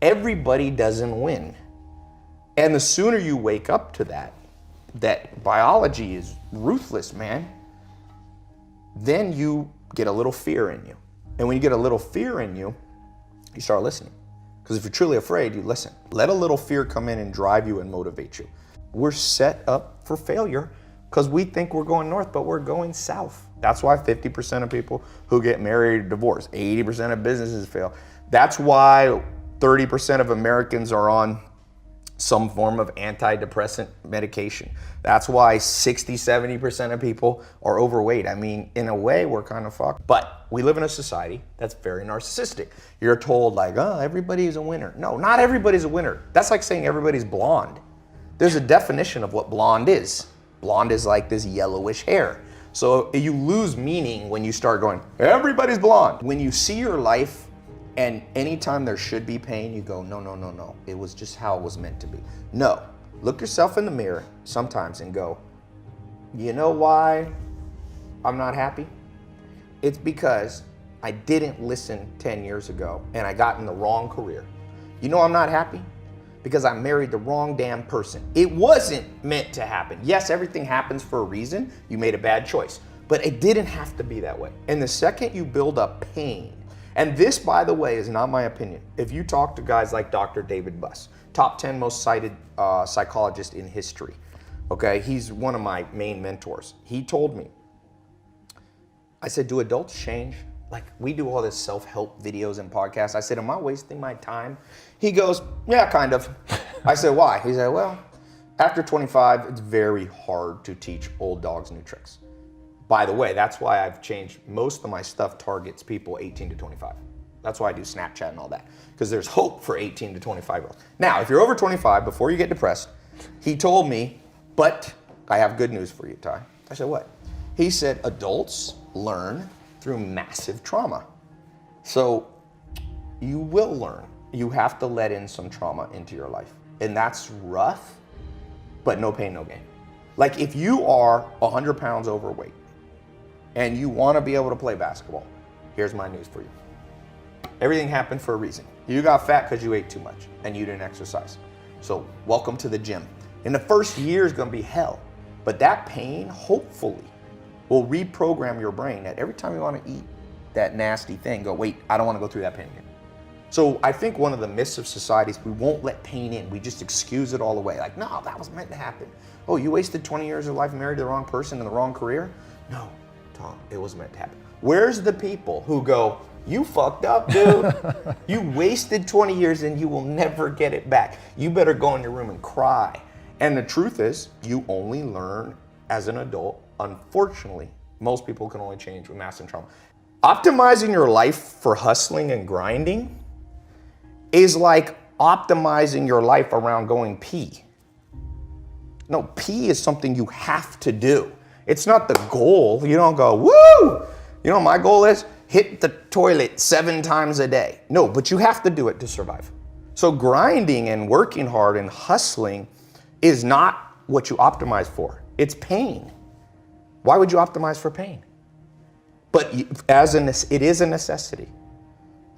everybody doesn't win. And the sooner you wake up to that biology is ruthless, man, then you get a little fear in you. And when you get a little fear in you, you start listening. Because if you're truly afraid, you listen. Let a little fear come in and drive you and motivate you. We're set up for failure because we think we're going north, but we're going south. That's why 50% of people who get married divorce, 80% of businesses fail. That's why 30% of Americans are on some form of antidepressant medication. That's why 60, 70% of people are overweight. I mean, in a way, we're kind of fucked. But we live in a society that's very narcissistic. You're told like, oh, everybody's a winner. No, not everybody's a winner. That's like saying everybody's blonde. There's a definition of what blonde is. Blonde is like this yellowish hair. So you lose meaning when you start going, everybody's blonde. When you see your life and anytime there should be pain, you go, no, no, no, no. It was just how it was meant to be. No, look yourself in the mirror sometimes and go, you know why I'm not happy? It's because I didn't listen 10 years ago and I got in the wrong career. You know I'm not happy? Because I married the wrong damn person. It wasn't meant to happen. Yes, everything happens for a reason. You made a bad choice, but it didn't have to be that way. And the second you build up pain, and this, by the way, is not my opinion. If you talk to guys like Dr. David Buss, top 10 most cited psychologist in history, okay? He's one of my main mentors. He told me, I said, do adults change? Like, we do all this self-help videos and podcasts. I said, am I wasting my time? He goes, yeah, kind of. I said, why? He said, well, after 25, it's very hard to teach old dogs new tricks. By the way, that's why I've changed. Most of my stuff targets people 18 to 25. That's why I do Snapchat and all that, because there's hope for 18 to 25-year-olds. Now, if you're over 25, before you get depressed, he told me, but I have good news for you, Ty. I said, what? He said, adults learn through massive trauma. So you will learn. You have to let in some trauma into your life. And that's rough, but no pain, no gain. Like if you are 100 pounds overweight, and you want to be able to play basketball, here's my news for you. Everything happened for a reason. You got fat because you ate too much and you didn't exercise. So welcome to the gym. And the first year is going to be hell, but that pain hopefully will reprogram your brain that every time you want to eat that nasty thing, go, wait, I don't want to go through that pain again. So I think one of the myths of society is we won't let pain in. We just excuse it all away. Like, no, that was meant to happen. Oh, you wasted 20 years of life and married the wrong person in the wrong career? No. Tom, it was meant to happen. Where's the people who go, you fucked up, dude. You wasted 20 years and you will never get it back. You better go in your room and cry. And the truth is, you only learn as an adult. Unfortunately, most people can only change with massive trauma. Optimizing your life for hustling and grinding is like optimizing your life around going pee. No, pee is something you have to do. It's not the goal. You don't go, woo! You know what my goal is? Hit the toilet 7 times a day. No, but you have to do it to survive. So grinding and working hard and hustling is not what you optimize for. It's pain. Why would you optimize for pain? But it is a necessity.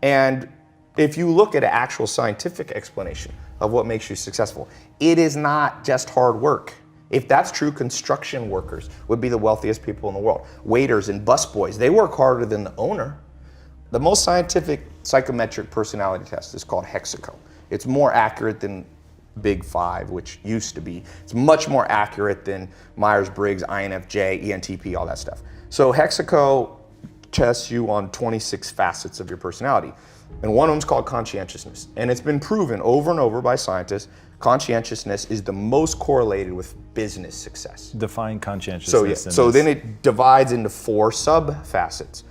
And if you look at an actual scientific explanation of what makes you successful, it is not just hard work. If that's true, construction workers would be the wealthiest people in the world. Waiters and busboys, they work harder than the owner. The most scientific psychometric personality test is called Hexaco. It's more accurate than Big Five, which used to be. It's much more accurate than Myers-Briggs, INFJ, ENTP, all that stuff. So Hexaco tests you on 26 facets of your personality. And one of them is called conscientiousness. And it's been proven over and over by scientists, conscientiousness is the most correlated with business success. Define conscientiousness. So then it divides into 4 sub-facets.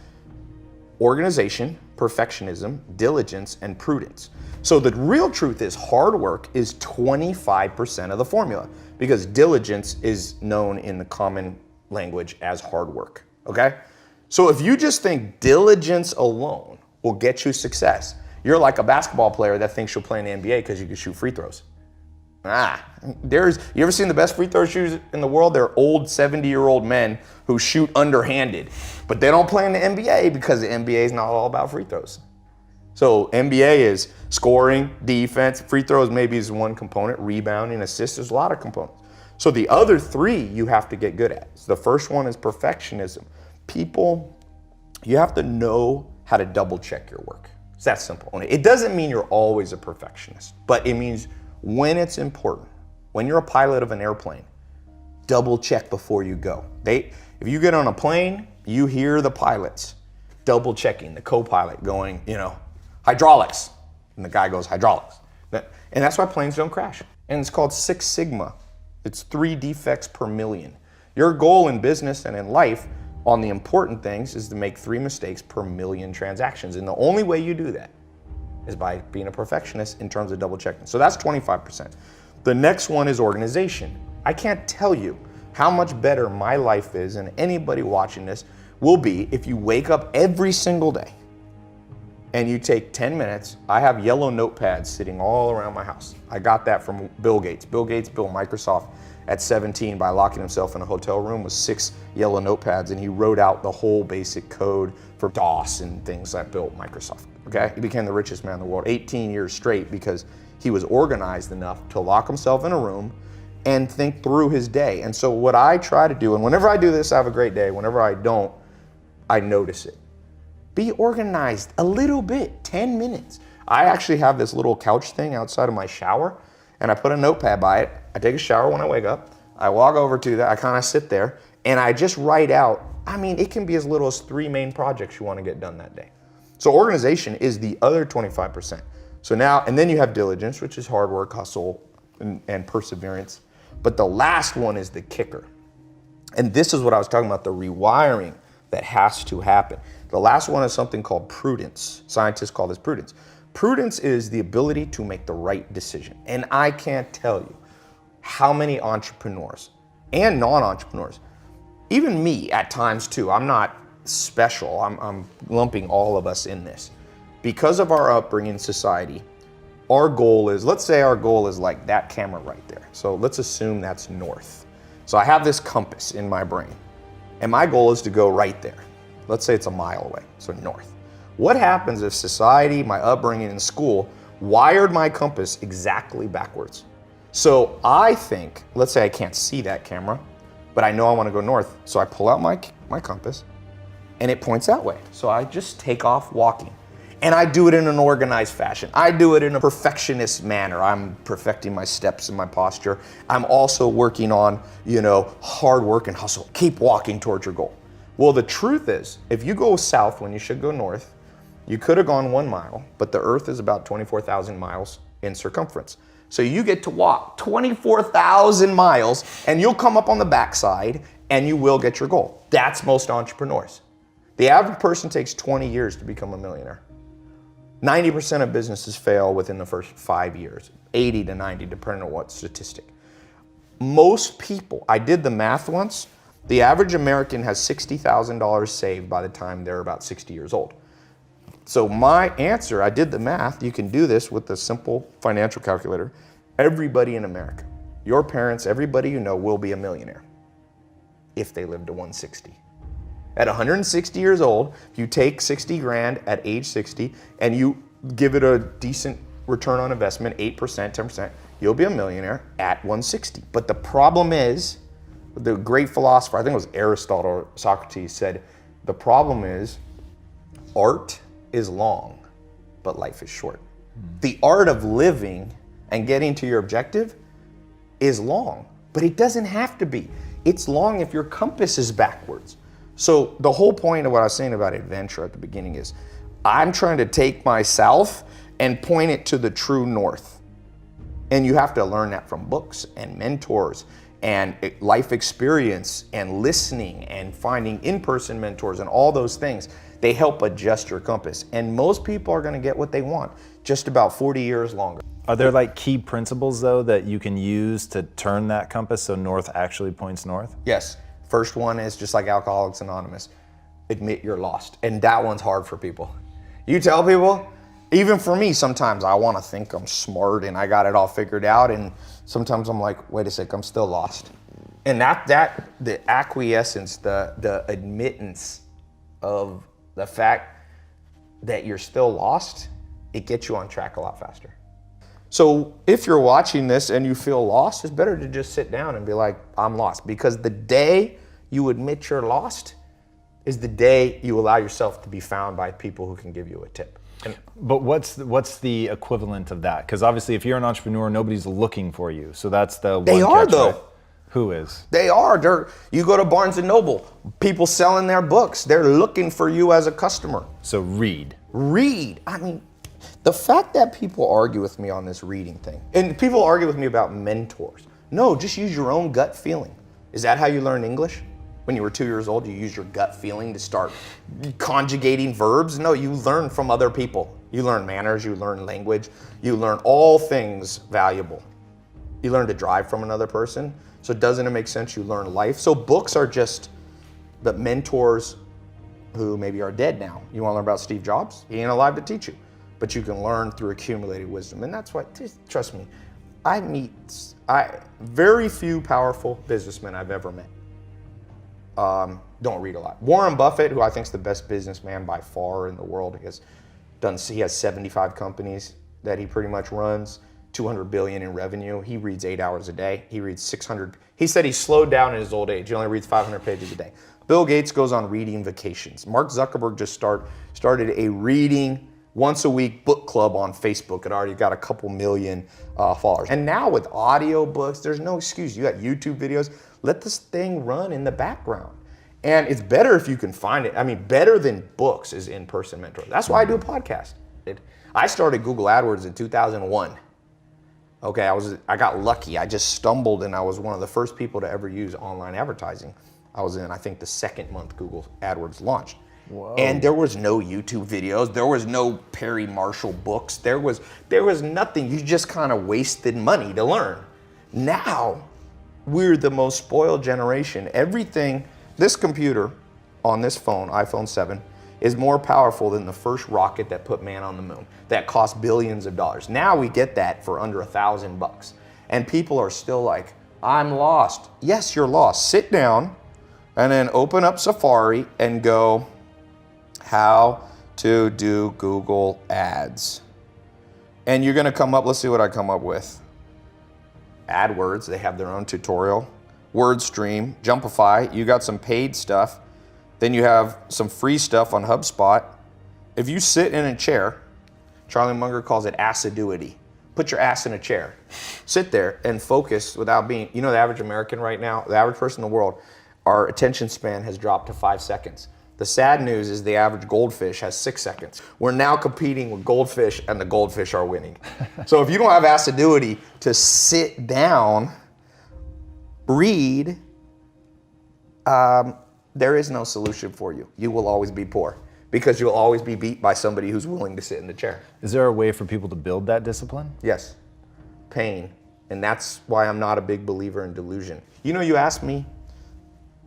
Organization, perfectionism, diligence, and prudence. So the real truth is hard work is 25% of the formula because diligence is known in the common language as hard work, okay? So if you just think diligence alone will get you success, you're like a basketball player that thinks you'll play in the NBA because you can shoot free throws. You ever seen the best free throw shooters in the world? They're old 70-year-old men who shoot underhanded, but they don't play in the NBA because the NBA is not all about free throws. So NBA is scoring, defense, free throws maybe is one component, rebounding, assists, there's a lot of components. So the other three you have to get good at. So the first one is perfectionism. People, you have to know how to double check your work. It's that simple. It doesn't mean you're always a perfectionist, but it means when it's important, when you're a pilot of an airplane, double check before you go. If you get on a plane, you hear the pilots double checking, the co-pilot going, hydraulics. And the guy goes, hydraulics. And that's why planes don't crash. And it's called 6 Sigma. It's 3 defects per million. Your goal in business and in life on the important things is to make 3 mistakes per million transactions. And the only way you do that is by being a perfectionist in terms of double checking. So that's 25%. The next one is organization. I can't tell you how much better my life is, and anybody watching this will be, if you wake up every single day and you take 10 minutes. I have yellow notepads sitting all around my house. I got that from Bill Gates. Bill Gates built Microsoft at 17 by locking himself in a hotel room with 6 yellow notepads, and he wrote out the whole basic code for DOS and things that built Microsoft, okay? He became the richest man in the world 18 years straight because he was organized enough to lock himself in a room and think through his day. And so what I try to do, and whenever I do this, I have a great day. Whenever I don't, I notice it. Be organized a little bit, 10 minutes. I actually have this little couch thing outside of my shower, and I put a notepad by it. I take a shower when I wake up. I walk over to that, I kind of sit there, and I just write out, it can be as little as 3 main projects you want to get done that day. So organization is the other 25%. So now, and then you have diligence, which is hard work, hustle, and perseverance. But the last one is the kicker. And this is what I was talking about, the rewiring that has to happen. The last one is something called prudence. Scientists call this prudence. Prudence is the ability to make the right decision. And I can't tell you how many entrepreneurs and non-entrepreneurs, even me at times too, I'm not special, I'm lumping all of us in this. Because of our upbringing in society, our goal is, let's say our goal is like that camera right there. So let's assume that's north. So I have this compass in my brain, and my goal is to go right there. Let's say it's a mile away, so north. What happens if society, my upbringing in school, wired my compass exactly backwards? So I think, let's say I can't see that camera, but I know I want to go north. So I pull out my compass, and it points that way. So I just take off walking. And I do it in an organized fashion. I do it in a perfectionist manner. I'm perfecting my steps and my posture. I'm also working on, hard work and hustle. Keep walking towards your goal. Well, the truth is, if you go south when you should go north, you could have gone 1 mile, but the earth is about 24,000 miles in circumference. So you get to walk 24,000 miles, and you'll come up on the backside, and you will get your goal. That's most entrepreneurs. The average person takes 20 years to become a millionaire. 90% of businesses fail within the first 5 years, 80 to 90, depending on what statistic. Most people, I did the math once, the average American has $60,000 saved by the time they're about 60 years old. So my answer, I did the math, you can do this with a simple financial calculator. Everybody in America, your parents, everybody you know will be a millionaire if they live to 160. At 160 years old, if you take 60 grand at age 60 and you give it a decent return on investment, 8%, 10%, you'll be a millionaire at 160. But the problem is, the great philosopher, I think it was Aristotle or Socrates, said, the problem is art is long, but life is short. The art of living and getting to your objective is long, but it doesn't have to be. It's long if your compass is backwards. So the whole point of what I was saying about adventure at the beginning is I'm trying to take my south and point it to the true north. And you have to learn that from books and mentors and life experience and listening and finding in-person mentors and all those things. They help adjust your compass. And most people are gonna get what they want, just about 40 years longer. Are there like key principles though that you can use to turn that compass so north actually points north? Yes. First one is just like Alcoholics Anonymous, admit you're lost. And that one's hard for people. You tell people, even for me, sometimes I want to think I'm smart and I got it all figured out. And sometimes I'm like, wait a sec, I'm still lost. And the acquiescence, the admittance of the fact that you're still lost it gets you on track a lot faster. So if you're watching this and you feel lost, it's better to just sit down and be like, I'm lost. Because the day you admit you're lost is the day you allow yourself to be found by people who can give you a tip. But what's the equivalent of that? Because obviously, if you're an entrepreneur, nobody's looking for you. So that's the one They are, catch, though. right? Who is? They are. You go to Barnes & Noble, people selling their books. They're looking for you as a customer. So read. Read. I mean, the fact that people argue with me on this reading thing, and people argue with me about mentors. No, just use your own gut feeling. Is that how you learn English? When you were 2 years old, you use your gut feeling to start conjugating verbs? No, you learn from other people. You learn manners, you learn language, you learn all things valuable. You learn to drive from another person. So doesn't it make sense you learn life? So books are just the mentors who maybe are dead now. You want to learn about Steve Jobs? He ain't alive to teach you. But you can learn through accumulated wisdom. And that's why, trust me, very few powerful businessmen I've ever met don't read a lot. Warren Buffett, who I think is the best businessman by far in the world, he has 75 companies that he pretty much runs, 200 billion in revenue. He reads 8 hours a day. He reads 600. He said he slowed down in his old age. He only reads 500 pages a day. Bill Gates goes on reading vacations. Mark Zuckerberg just started a reading once a week book club on Facebook. It already got a couple million followers. And now with audio books, there's no excuse. You got YouTube videos. Let this thing run in the background. And it's better if you can find it. I mean, better than books is in-person mentor. That's why I do a podcast. I started Google AdWords in 2001. Okay, I got lucky. I just stumbled and I was one of the first people to ever use online advertising. I was in, I think, the second month Google AdWords launched. Whoa. And there was no YouTube videos. There was no Perry Marshall books. There was nothing. You just kind of wasted money to learn. Now, we're the most spoiled generation. Everything, this computer on this phone, iPhone 7, is more powerful than the first rocket that put man on the moon. That cost billions of dollars. Now we get that for under $1,000. And people are still like, I'm lost. Yes, you're lost. Sit down and then open up Safari and go, how to do Google ads. And you're gonna come up, let's see what I come up with. AdWords, they have their own tutorial. WordStream, Jumpify, you got some paid stuff. Then you have some free stuff on HubSpot. If you sit in a chair, Charlie Munger calls it assiduity. Put your ass in a chair. Sit there and focus without being, the average American right now, the average person in the world, our attention span has dropped to 5 seconds. The sad news is the average goldfish has 6 seconds. We're now competing with goldfish and the goldfish are winning. So if you don't have assiduity to sit down, read, there is no solution for you. You will always be poor because you'll always be beat by somebody who's willing to sit in the chair. Is there a way for people to build that discipline? Yes, pain. And that's why I'm not a big believer in delusion. You asked me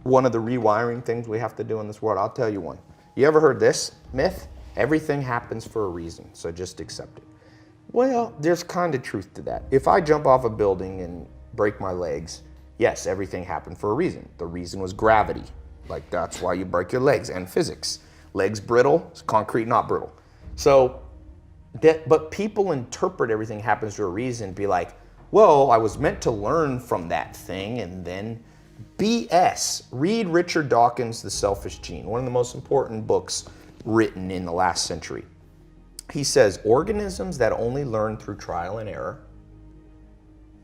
one of the rewiring things we have to do in this world. I'll tell you one. You ever heard this myth? Everything happens for a reason, so just accept it. Well, there's kind of truth to that. If I jump off a building and break my legs, yes, everything happened for a reason. The reason was gravity. Like that's why you break your legs, and physics. Legs brittle, concrete not brittle. So, but people interpret everything happens for a reason, be like, well, I was meant to learn from that thing, and then BS. Read Richard Dawkins' The Selfish Gene, one of the most important books written in the last century. He says, organisms that only learn through trial and error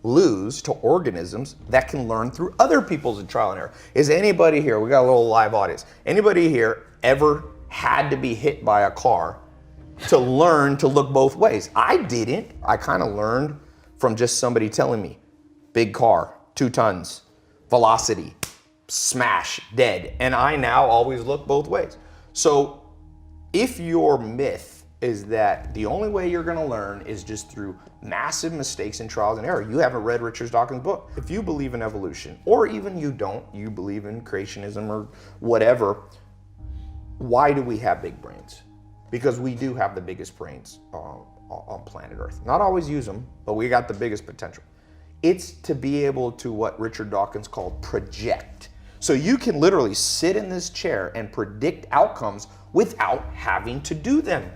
lose to organisms that can learn through other people's trial and error. Is anybody here, we got a little live audience, anybody here ever had to be hit by a car to learn to look both ways? I didn't. I kind of learned from just somebody telling me, big car, 2 tons, velocity, smash, dead. And I now always look both ways. So if your myth is that the only way you're gonna learn is just through massive mistakes and trials and error, you haven't read Richard Dawkins' book. If you believe in evolution, or even you don't, you believe in creationism or whatever, why do we have big brains? Because we do have the biggest brains on planet Earth. Not always use them, but we got the biggest potential. It's to be able to, what Richard Dawkins called, project. So you can literally sit in this chair and predict outcomes without having to do them.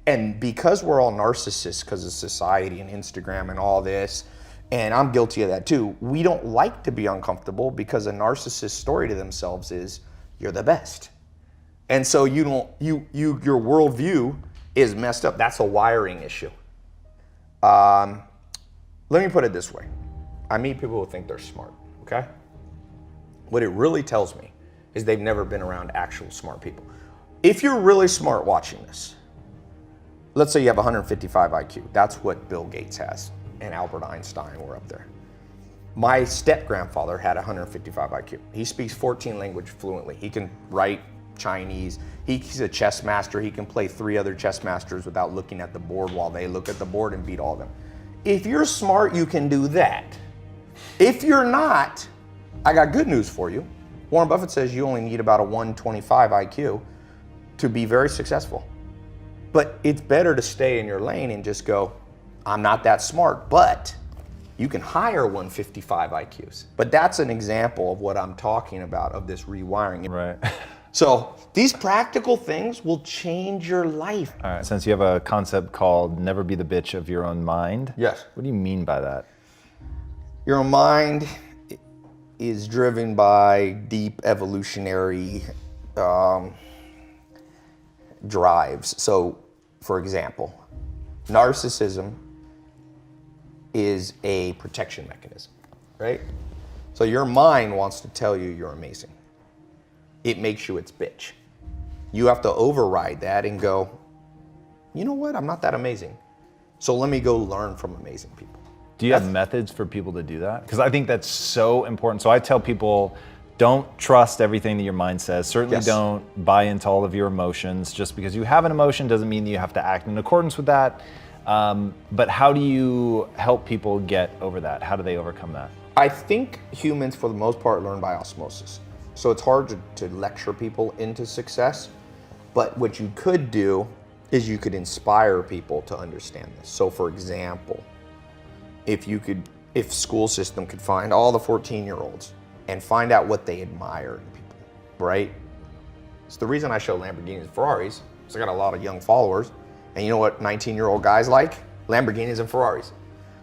And because we're all narcissists because of society and Instagram and all this, and I'm guilty of that too, we don't like to be uncomfortable because a narcissist's story to themselves is, you're the best. And so your worldview is messed up. That's a wiring issue. Let me put it this way. I meet people who think they're smart, okay? What it really tells me is they've never been around actual smart people. If you're really smart watching this, let's say you have 155 IQ. That's what Bill Gates has, and Albert Einstein were up there. My step-grandfather had 155 IQ. He speaks 14 languages fluently. He can write Chinese. He's a chess master. He can play 3 other chess masters without looking at the board while they look at the board and beat all of them. If you're smart, you can do that. If you're not, I got good news for you. Warren Buffett says you only need about a 125 IQ to be very successful. But it's better to stay in your lane and just go, I'm not that smart, but you can hire 155 IQs. But that's an example of what I'm talking about, of this rewiring. Right. So these practical things will change your life. All right, since you have a concept called never be the bitch of your own mind. Yes. What do you mean by that? Your mind is driven by deep evolutionary drives. So, for example, narcissism is a protection mechanism, right? So your mind wants to tell you you're amazing. It makes you its bitch. You have to override that and go, you know what? I'm not that amazing. So let me go learn from amazing people. Do you have methods for people to do that? Because I think that's so important. So I tell people, don't trust everything that your mind says. Certainly Yes. don't buy into all of your emotions. Just because you have an emotion doesn't mean that you have to act in accordance with that. But how do you help people get over that? How do they overcome that? I think humans, for the most part, learn by osmosis. So it's hard to lecture people into success. But what you could do is you could inspire people to understand this. So for example, if school system could find all the 14-year-olds and find out what they admire in people, right? It's the reason I show Lamborghinis and Ferraris, because I got a lot of young followers. And you know what 19-year-old guys like? Lamborghinis and Ferraris.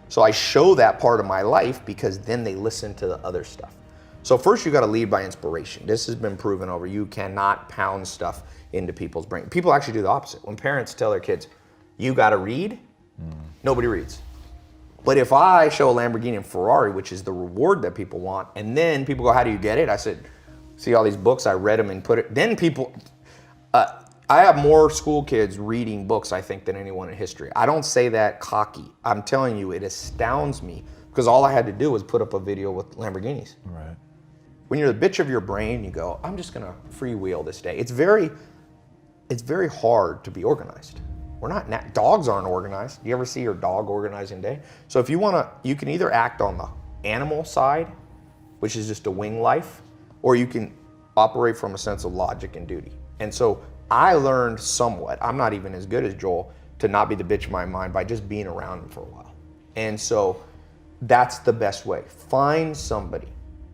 So I show that part of my life because then they listen to the other stuff. So first you gotta lead by inspiration. This has been proven over. You cannot pound stuff into people's brain. People actually do the opposite. When parents tell their kids, you gotta read, nobody reads. But if I show a Lamborghini and Ferrari, which is the reward that people want, and then people go, how do you get it? I said, see all these books, I read them and put it, then people, I have more school kids reading books, I think, than anyone in history. I don't say that cocky. I'm telling you, it astounds me because all I had to do was put up a video with Lamborghinis. Right. When you're the bitch of your brain, you go, I'm just gonna freewheel this day. It's very hard to be organized. Dogs aren't organized. Do you ever see your dog organizing day? So if you wanna, you can either act on the animal side, which is just a wing life, or you can operate from a sense of logic and duty. And so I learned somewhat, I'm not even as good as Joel, to not be the bitch of my mind by just being around him for a while. And so that's the best way. Find somebody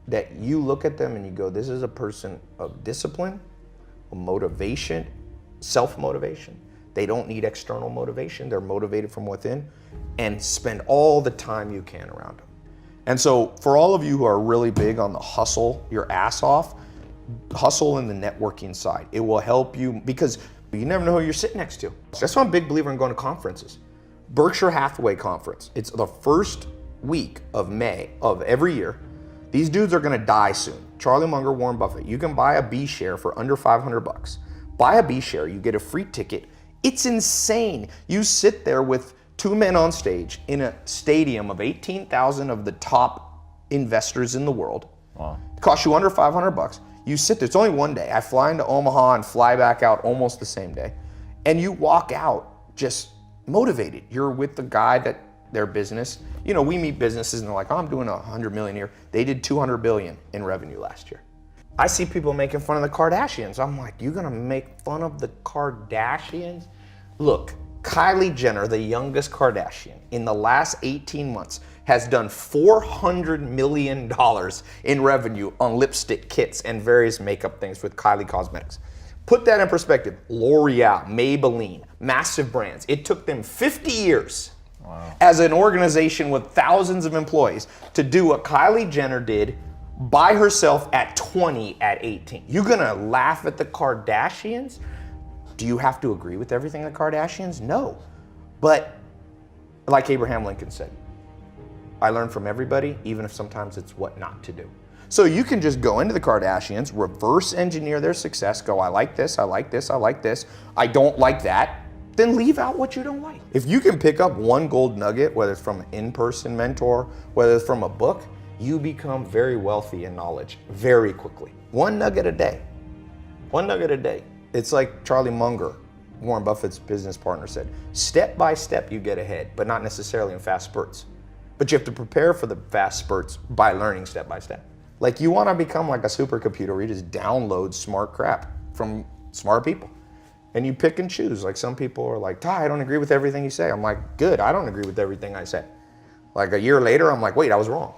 that you look at them and you go, this is a person of discipline, motivation, self-motivation. They don't need external motivation. They're motivated from within, and spend all the time you can around them. And so for all of you who are really big on the hustle your ass off, hustle in the networking side. It will help you because you never know who you're sitting next to. That's why I'm a big believer in going to conferences. Berkshire Hathaway conference. It's the first week of May of every year. These dudes are gonna die soon. Charlie Munger, Warren Buffett. You can buy a B share for under 500 bucks. Buy a B share, you get a free ticket. It's insane. You sit there with 2 men on stage in a stadium of 18,000 of the top investors in the world. Wow. It costs you under 500 bucks. You sit there, it's only one day. I fly into Omaha and fly back out almost the same day. And you walk out just motivated. You're with the guy that their business, you know, we meet businesses and they're like, oh, I'm doing 100 million a year. They did 200 billion in revenue last year. I see people making fun of the Kardashians. I'm like, you're gonna make fun of the Kardashians? Look, Kylie Jenner, the youngest Kardashian, in the last 18 months has done $400 million in revenue on lipstick kits and various makeup things with Kylie Cosmetics. Put that in perspective. L'Oreal, Maybelline, massive brands. It took them 50 years as an organization with thousands of employees to do what Kylie Jenner did by herself at 20 at 18. You're gonna laugh at the Kardashians? Do you have to agree with everything the Kardashians? No. But like Abraham Lincoln said, I learn from everybody, even if sometimes it's what not to do. So you can just go into the Kardashians, reverse engineer their success, go, I like this, I like this, I like this, I don't like that, then leave out what you don't like. If you can pick up one gold nugget, whether it's from an in-person mentor, whether it's from a book, you become very wealthy in knowledge very quickly. One nugget a day. One nugget a day. It's like Charlie Munger, Warren Buffett's business partner, said, step by step you get ahead, but not necessarily in fast spurts. But you have to prepare for the fast spurts by learning step by step. Like you want to become like a supercomputer where you just download smart crap from smart people. And you pick and choose. Like some people are like, Ty, I don't agree with everything you say. I'm like, good, I don't agree with everything I say. Like a year later, I'm like, wait, I was wrong.